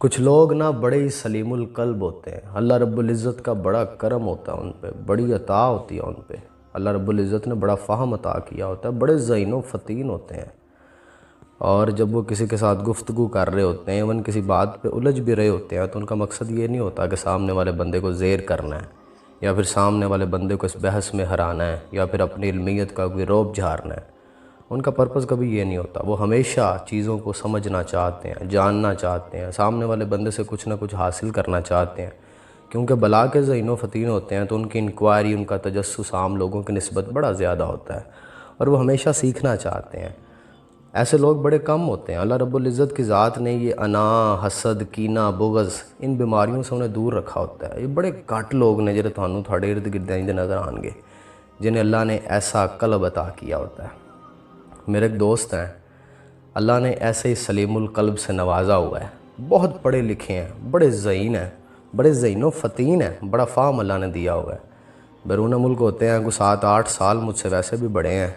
کچھ لوگ نا بڑے ہی سلیم القلب ہوتے ہیں، اللہ رب العزت کا بڑا کرم ہوتا ہے ان پہ، بڑی عطا ہوتی ہے ان پہ، اللہ رب العزت نے بڑا فہم عطا کیا ہوتا ہے، بڑے ذہین و فطین ہوتے ہیں۔ اور جب وہ کسی کے ساتھ گفتگو کر رہے ہوتے ہیں، ایون کسی بات پہ الجھ بھی رہے ہوتے ہیں، تو ان کا مقصد یہ نہیں ہوتا کہ سامنے والے بندے کو زیر کرنا ہے، یا پھر سامنے والے بندے کو اس بحث میں ہرانا ہے، یا پھر اپنی علمیت کا کوئی روب جھاڑنا ہے۔ ان کا پرپس کبھی یہ نہیں ہوتا، وہ ہمیشہ چیزوں کو سمجھنا چاہتے ہیں، جاننا چاہتے ہیں، سامنے والے بندے سے کچھ نہ کچھ حاصل کرنا چاہتے ہیں، کیونکہ بلا کے ذہین و فطین ہوتے ہیں، تو ان کی انکوائری، ان کا تجسس عام لوگوں کی نسبت بڑا زیادہ ہوتا ہے، اور وہ ہمیشہ سیکھنا چاہتے ہیں۔ ایسے لوگ بڑے کم ہوتے ہیں۔ اللہ رب العزت کی ذات نے یہ انا، حسد، کینہ، بغض، ان بیماریوں سے انہیں دور رکھا ہوتا ہے۔ یہ بڑے گھٹ لوگ نے جڑے تھوڑے ارد گرد نظر آن گے جنہیں اللہ نے ایسا قلب عطا کیا ہوتا ہے۔ میرے ایک دوست ہیں، اللہ نے ایسے ہی سلیم القلب سے نوازا ہوا ہے، بہت پڑھے لکھے ہیں، بڑے ذہین ہیں، بڑے ذہین و فطین ہیں، بڑا فہم اللہ نے دیا ہوا ہے۔ بیرون ملک ہوتے ہیں، کوئی 7-8 سال مجھ سے ویسے بھی بڑے ہیں،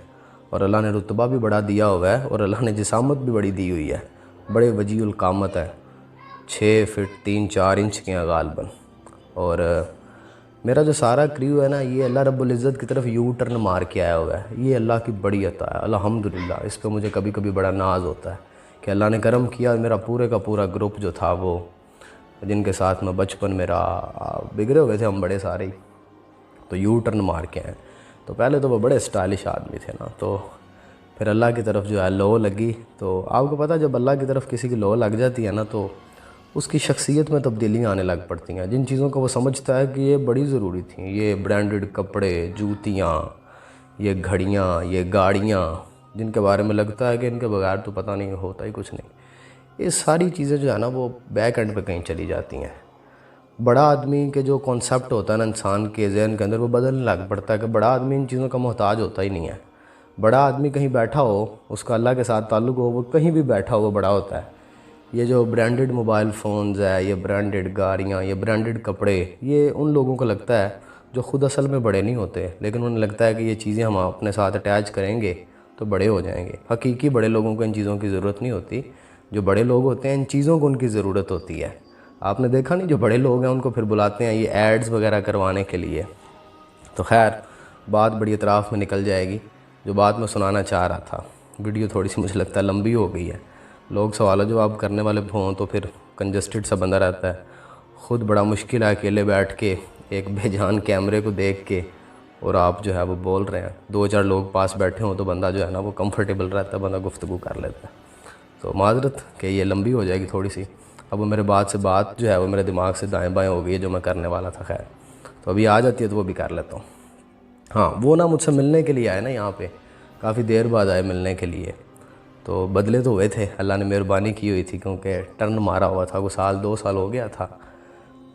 اور اللہ نے رتبہ بھی بڑا دیا ہوا ہے، اور اللہ نے جسامت بھی بڑی دی ہوئی ہے، بڑے وجیع القامت ہے، 6 فٹ 3-4 انچ کے ہیں غالباً۔ اور میرا جو سارا کریو ہے نا، یہ اللہ رب العزت کی طرف یو ٹرن مار کے آیا ہوا ہے، یہ اللہ کی بڑی عطا ہے الحمدللہ۔ اس پہ مجھے کبھی کبھی بڑا ناز ہوتا ہے کہ اللہ نے کرم کیا، میرا پورے کا پورا گروپ جو تھا، وہ جن کے ساتھ میں بچپن میرا بگڑے ہوئے تھے ہم بڑے سارے ہی، تو یو ٹرن مار کے آئے۔ تو پہلے تو وہ بڑے اسٹائلش آدمی تھے نا، تو پھر اللہ کی طرف جو ہے لو لگی، تو آپ کو پتہ جب اللہ کی طرف کسی کی لو لگ جاتی ہے نا، تو اس کی شخصیت میں تبدیلیاں آنے لگ پڑتی ہیں۔ جن چیزوں کو وہ سمجھتا ہے کہ یہ بڑی ضروری تھیں، یہ برانڈڈ کپڑے، جوتیاں، یہ گھڑیاں، یہ گاڑیاں، جن کے بارے میں لگتا ہے کہ ان کے بغیر تو پتہ نہیں ہوتا ہی کچھ نہیں، یہ ساری چیزیں جو ہے نا وہ بیک اینڈ پہ کہیں چلی جاتی ہیں۔ بڑا آدمی کے جو کانسیپٹ ہوتا ہے نا انسان کے ذہن کے اندر، وہ بدلنے لگ پڑتا ہے کہ بڑا آدمی ان چیزوں کا محتاج ہوتا ہی نہیں ہے۔ بڑا آدمی کہیں بیٹھا ہو، اس کا اللہ کے ساتھ تعلق ہو، وہ کہیں بھی بیٹھا ہو وہ بڑا ہوتا ہے۔ یہ جو برانڈڈ موبائل فونز ہے، یہ برانڈڈ گاڑیاں، یہ برانڈڈ کپڑے، یہ ان لوگوں کو لگتا ہے جو خود اصل میں بڑے نہیں ہوتے، لیکن انہیں لگتا ہے کہ یہ چیزیں ہم اپنے ساتھ اٹیچ کریں گے تو بڑے ہو جائیں گے۔ حقیقی بڑے لوگوں کو ان چیزوں کی ضرورت نہیں ہوتی، جو بڑے لوگ ہوتے ہیں ان چیزوں کو ان کی ضرورت ہوتی ہے۔ آپ نے دیکھا نہیں، جو بڑے لوگ ہیں ان کو پھر بلاتے ہیں یہ ایڈز وغیرہ کروانے کے لیے۔ تو خیر، بات بڑی اطراف میں نکل جائے گی۔ جو بات میں سنانا چاہ رہا تھا، ویڈیو تھوڑی سی مجھے لگتا ہے لمبی ہو گئی ہے، لوگ سوال و جواب کرنے والے ہوں تو پھر کنجسٹڈ سا بندہ رہتا ہے، خود بڑا مشکل ہے اکیلے بیٹھ کے ایک بے جان کیمرے کو دیکھ کے، اور آپ جو ہے وہ بول رہے ہیں، 2-4 لوگ پاس بیٹھے ہوں تو بندہ جو ہے نا وہ کمفرٹیبل رہتا ہے، بندہ گفتگو کر لیتا ہے۔ تو معذرت کہ یہ لمبی ہو جائے گی تھوڑی سی، اب وہ میرے بات جو ہے وہ میرے دماغ سے دائیں بائیں ہو گئی ہے جو میں کرنے والا تھا۔ خیر، تو ابھی آ جاتی ہے تو وہ بھی کر لیتا ہوں۔ ہاں، وہ نا مجھ سے ملنے کے لیے آئے نا یہاں پہ، کافی دیر بعد آئے ملنے کے لیے، تو بدلے تو ہوئے تھے، اللہ نے مہربانی کی ہوئی تھی، کیونکہ ٹرن مارا ہوا تھا، کوئی 1-2 سال ہو گیا تھا۔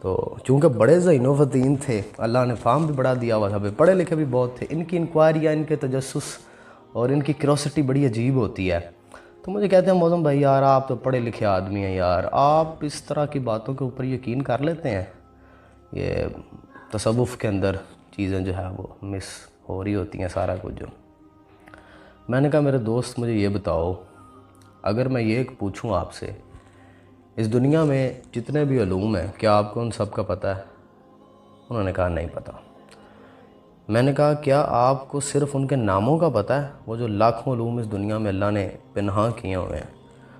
تو چونکہ بڑے ذہین و فطین تھے، اللہ نے فہم بھی بڑا دیا ہوا تھا، پڑھے لکھے بھی بہت تھے، ان کی انکوائریاں، ان کے تجسس اور ان کی کیوریوسٹی بڑی عجیب ہوتی ہے۔ تو مجھے کہتے ہیں موزم بھائی یار آپ تو پڑھے لکھے آدمی ہیں یار، آپ اس طرح کی باتوں کے اوپر یقین کر لیتے ہیں؟ یہ تصوف کے اندر چیزیں جو ہے وہ مس ہو رہی ہوتی ہیں سارا کچھ۔ جو میں نے کہا میرے دوست مجھے یہ بتاؤ، اگر میں یہ پوچھوں آپ سے، اس دنیا میں جتنے بھی علوم ہیں کیا آپ کو ان سب کا پتہ ہے؟ انہوں نے کہا نہیں پتہ۔ میں نے کہا کیا آپ کو صرف ان کے ناموں کا پتہ ہے، وہ جو لاکھوں علوم اس دنیا میں اللہ نے پنہاں کیے ہوئے ہیں؟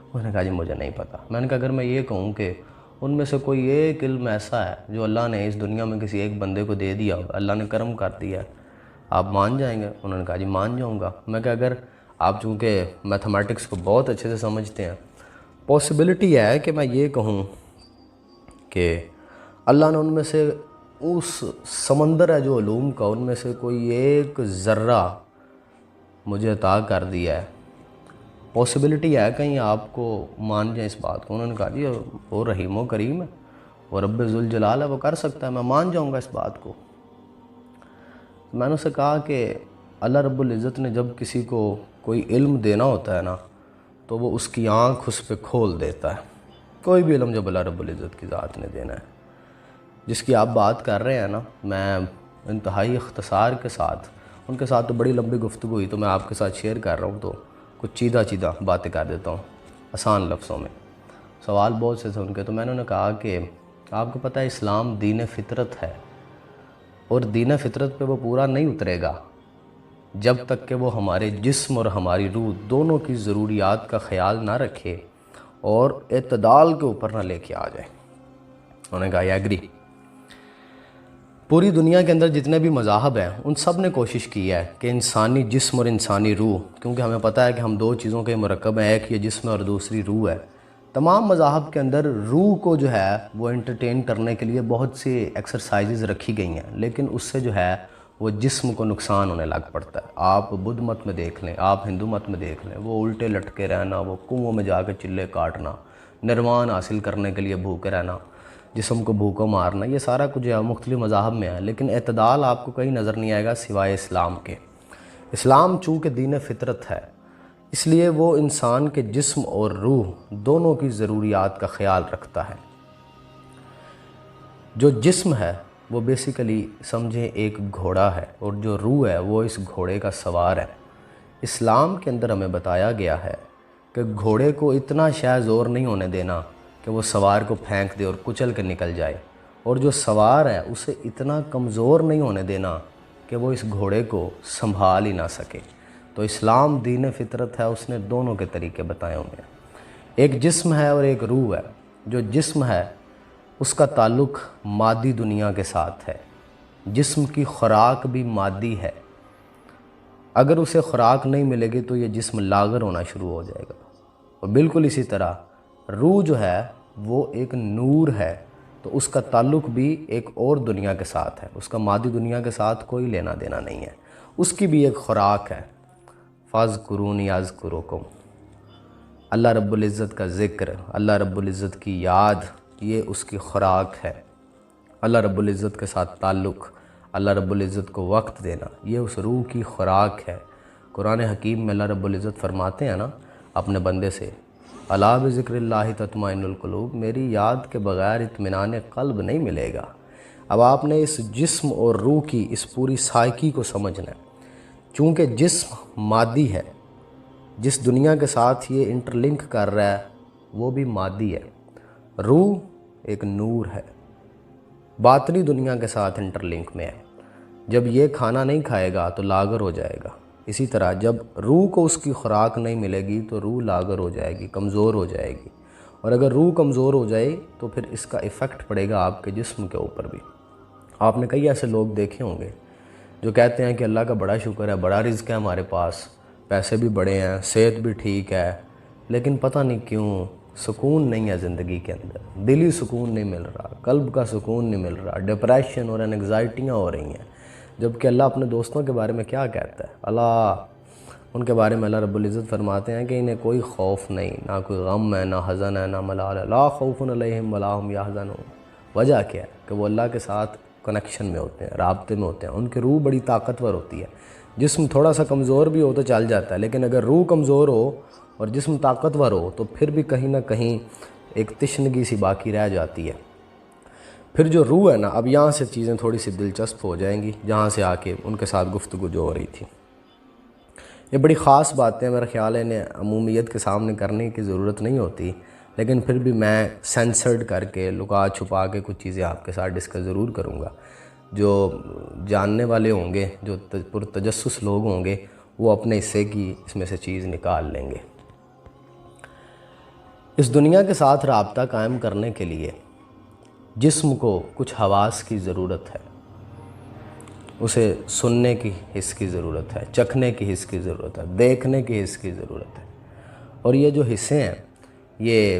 انہوں نے کہا جی مجھے نہیں پتہ۔ میں نے کہا اگر میں یہ کہوں کہ ان میں سے کوئی ایک علم ایسا ہے جو اللہ نے اس دنیا میں کسی ایک بندے کو دے دیا ہوگا، اللہ نے کرم کر دیا ہے، آپ مان جائیں گے؟ انہوں نے کہا جی مان جاؤں گا۔ میں کہا اگر آپ چونکہ میتھمیٹکس کو بہت اچھے سے سمجھتے ہیں، پاسبلٹی ہے کہ میں یہ کہوں کہ اللہ نے ان میں سے اس سمندر ہے جو علوم کا، ان میں سے کوئی ایک ذرہ مجھے عطا کر دیا ہے، پاسبلٹی ہے کہیں آپ کو مان جائیں اس بات کو؟ انہوں نے کہا جی وہ رحیم و کریم ہے، وہ رب ذوالجلال ہے، وہ کر سکتا ہے، میں مان جاؤں گا اس بات کو۔ میں نے اسے کہا کہ اللہ رب العزت نے جب کسی کو کوئی علم دینا ہوتا ہے نا، تو وہ اس کی آنکھ اس پہ کھول دیتا ہے۔ کوئی بھی علم جب اللہ رب العزت کی ذات نے دینا ہے، جس کی آپ بات کر رہے ہیں نا، میں انتہائی اختصار کے ساتھ، ان کے ساتھ تو بڑی لمبی گفتگو ہوئی، تو میں آپ کے ساتھ شیئر کر رہا ہوں، تو کچھ چیدہ باتیں کر دیتا ہوں آسان لفظوں میں۔ سوال بہت سے تھے ان کے، تو میں نے کہا کہ آپ کو پتہ ہے اسلام دین فطرت ہے، اور دین فطرت پہ وہ پورا نہیں اترے گا جب تک کہ وہ ہمارے جسم اور ہماری روح دونوں کی ضروریات کا خیال نہ رکھے اور اعتدال کے اوپر نہ لے کے آ جائے۔ انہوں نے کہا یہ ایگری۔ پوری دنیا کے اندر جتنے بھی مذاہب ہیں ان سب نے کوشش کی ہے کہ انسانی جسم اور انسانی روح، کیونکہ ہمیں پتہ ہے کہ ہم دو چیزوں کے مرکب ہیں، ایک یہ جسم اور دوسری روح ہے، تمام مذاہب کے اندر روح کو جو ہے وہ انٹرٹین کرنے کے لیے بہت سی ایکسرسائزز رکھی گئی ہیں، لیکن اس سے جو ہے وہ جسم کو نقصان ہونے لگ پڑتا ہے۔ آپ بدھ مت میں دیکھ لیں، آپ ہندو مت میں دیکھ لیں، وہ الٹے لٹکے رہنا، وہ کنووں میں جا کے چلے کاٹنا، نروان حاصل کرنے کے لیے بھوکے رہنا، جسم کو بھوکوں مارنا، یہ سارا کچھ ہے مختلف مذاہب میں ہے، لیکن اعتدال آپ کو کہیں نظر نہیں آئے گا سوائے اسلام کے۔ اسلام چونکہ دین فطرت ہے، اس لیے وہ انسان کے جسم اور روح دونوں کی ضروریات کا خیال رکھتا ہے۔ جو جسم ہے وہ بیسیکلی سمجھیں ایک گھوڑا ہے، اور جو روح ہے وہ اس گھوڑے کا سوار ہے۔ اسلام کے اندر ہمیں بتایا گیا ہے کہ گھوڑے کو اتنا شہ زور نہیں ہونے دینا کہ وہ سوار کو پھینک دے اور کچل کے نکل جائے، اور جو سوار ہے اسے اتنا کمزور نہیں ہونے دینا کہ وہ اس گھوڑے کو سنبھال ہی نہ سکے۔ تو اسلام دین فطرت ہے، اس نے دونوں کے طریقے بتائے ہوئے ہیں۔ ایک جسم ہے اور ایک روح ہے۔ جو جسم ہے اس کا تعلق مادی دنیا کے ساتھ ہے، جسم کی خوراک بھی مادی ہے، اگر اسے خوراک نہیں ملے گی تو یہ جسم لاغر ہونا شروع ہو جائے گا۔ اور بالکل اسی طرح روح جو ہے وہ ایک نور ہے، تو اس کا تعلق بھی ایک اور دنیا کے ساتھ ہے، اس کا مادی دنیا کے ساتھ کوئی لینا دینا نہیں ہے، اس کی بھی ایک خوراک ہے۔ فاذکرونی اذکرکم، اللہ رب العزت کا ذکر، اللہ رب العزت کی یاد، یہ اس کی خوراک ہے۔ اللہ رب العزت کے ساتھ تعلق، اللہ رب العزت کو وقت دینا، یہ اس روح کی خوراک ہے۔ قرآن حکیم میں اللہ رب العزت فرماتے ہیں نا اپنے بندے سے، الا بذکر اللہ تطمئن القلوب، میری یاد کے بغیر اطمینان قلب نہیں ملے گا۔ اب آپ نے اس جسم اور روح کی اس پوری سائیکی کو سمجھنا ہے۔ چونکہ جسم مادی ہے، جس دنیا کے ساتھ یہ انٹرلنک کر رہا ہے وہ بھی مادی ہے، روح ایک نور ہے، باطنی دنیا کے ساتھ انٹرلنک میں ہے۔ جب یہ کھانا نہیں کھائے گا تو لاغر ہو جائے گا، اسی طرح جب روح کو اس کی خوراک نہیں ملے گی تو روح لاغر ہو جائے گی، کمزور ہو جائے گی، اور اگر روح کمزور ہو جائے تو پھر اس کا ایفیکٹ پڑے گا آپ کے جسم کے اوپر بھی۔ آپ نے کئی ایسے لوگ دیکھے ہوں گے جو کہتے ہیں کہ اللہ کا بڑا شکر ہے، بڑا رزق ہے ہمارے پاس، پیسے بھی بڑے ہیں، صحت بھی ٹھیک ہے، لیکن پتہ نہیں کیوں سکون نہیں ہے زندگی کے اندر، دلی سکون نہیں مل رہا، قلب کا سکون نہیں مل رہا، ڈپریشن اور انگزائٹیاں ہو رہی ہیں۔ جبکہ اللہ اپنے دوستوں کے بارے میں کیا کہتا ہے؟ اللہ ان کے بارے میں اللہ رب العزت فرماتے ہیں کہ انہیں کوئی خوف نہیں، نہ کوئی غم ہے، نہ حزن ہے، نہ ملال ہے، لا خوف علیہم ولا هم یحزنون۔ وجہ کیا ہے؟ کہ وہ اللہ کے ساتھ کنیکشن میں ہوتے ہیں، رابطے میں ہوتے ہیں، ان کی روح بڑی طاقتور ہوتی ہے۔ جسم تھوڑا سا کمزور بھی ہو تو چل جاتا ہے، لیکن اگر روح کمزور ہو اور جسم طاقتور ہو تو پھر بھی کہیں نہ کہیں ایک تشنگی سی باقی رہ جاتی ہے۔ پھر جو روح ہے نا، اب یہاں سے چیزیں تھوڑی سی دلچسپ ہو جائیں گی، جہاں سے آ کے ان کے ساتھ گفتگو جو ہو رہی تھی۔ یہ بڑی خاص باتیں، میرا خیال ہے انہیں عمومیت کے سامنے کرنے کی ضرورت نہیں ہوتی، لیکن پھر بھی میں سینسرڈ کر کے لکا چھپا کے کچھ چیزیں آپ کے ساتھ ڈسکس ضرور کروں گا۔ جو جاننے والے ہوں گے، جو پرتجسس لوگ ہوں گے، وہ اپنے حصے کی اس میں سے چیز نکال لیں گے۔ اس دنیا کے ساتھ رابطہ قائم کرنے کے لیے جسم کو کچھ حواس کی ضرورت ہے، اسے سننے کی حس کی ضرورت ہے، چکھنے کی حس کی ضرورت ہے، دیکھنے کی حس کی ضرورت ہے، اور یہ جو حصے ہیں یہ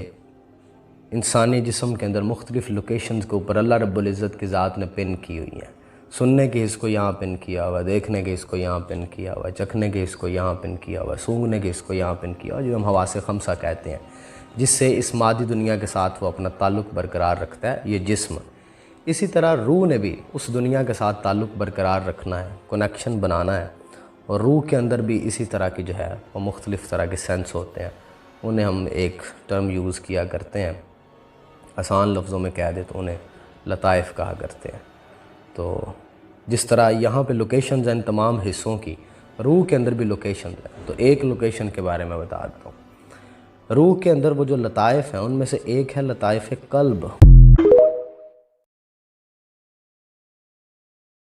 انسانی جسم کے اندر مختلف لوکیشنز کے اوپر اللہ رب العزت کی ذات نے پن کی ہوئی ہیں۔ سننے کی حس کو یہاں پن کیا ہوا، دیکھنے کی حس کو یہاں پن کیا ہوا، چکھنے کی حس کو یہاں پن کیا ہوا، سونگھنے کی حس کو یہاں پن کیا ہوا، جو ہم حواس خمسہ کہتے ہیں، جس سے اس مادی دنیا کے ساتھ وہ اپنا تعلق برقرار رکھتا ہے یہ جسم۔ اسی طرح روح نے بھی اس دنیا کے ساتھ تعلق برقرار رکھنا ہے، کنیکشن بنانا ہے، اور روح کے اندر بھی اسی طرح کی جو ہے وہ مختلف طرح کے سینس ہوتے ہیں، انہیں ہم ایک ٹرم یوز کیا کرتے ہیں، آسان لفظوں میں کہہ دے تو انہیں لطائف کہا کرتے ہیں۔ تو جس طرح یہاں پہ لوکیشنز ہیں تمام حصوں کی، روح کے اندر بھی لوکیشنز ہیں، تو ایک لوکیشن کے بارے میں بتا دیتا ہوں۔ روح کے اندر وہ جو لطائف ہیں ان میں سے ایک ہے لطائف قلب۔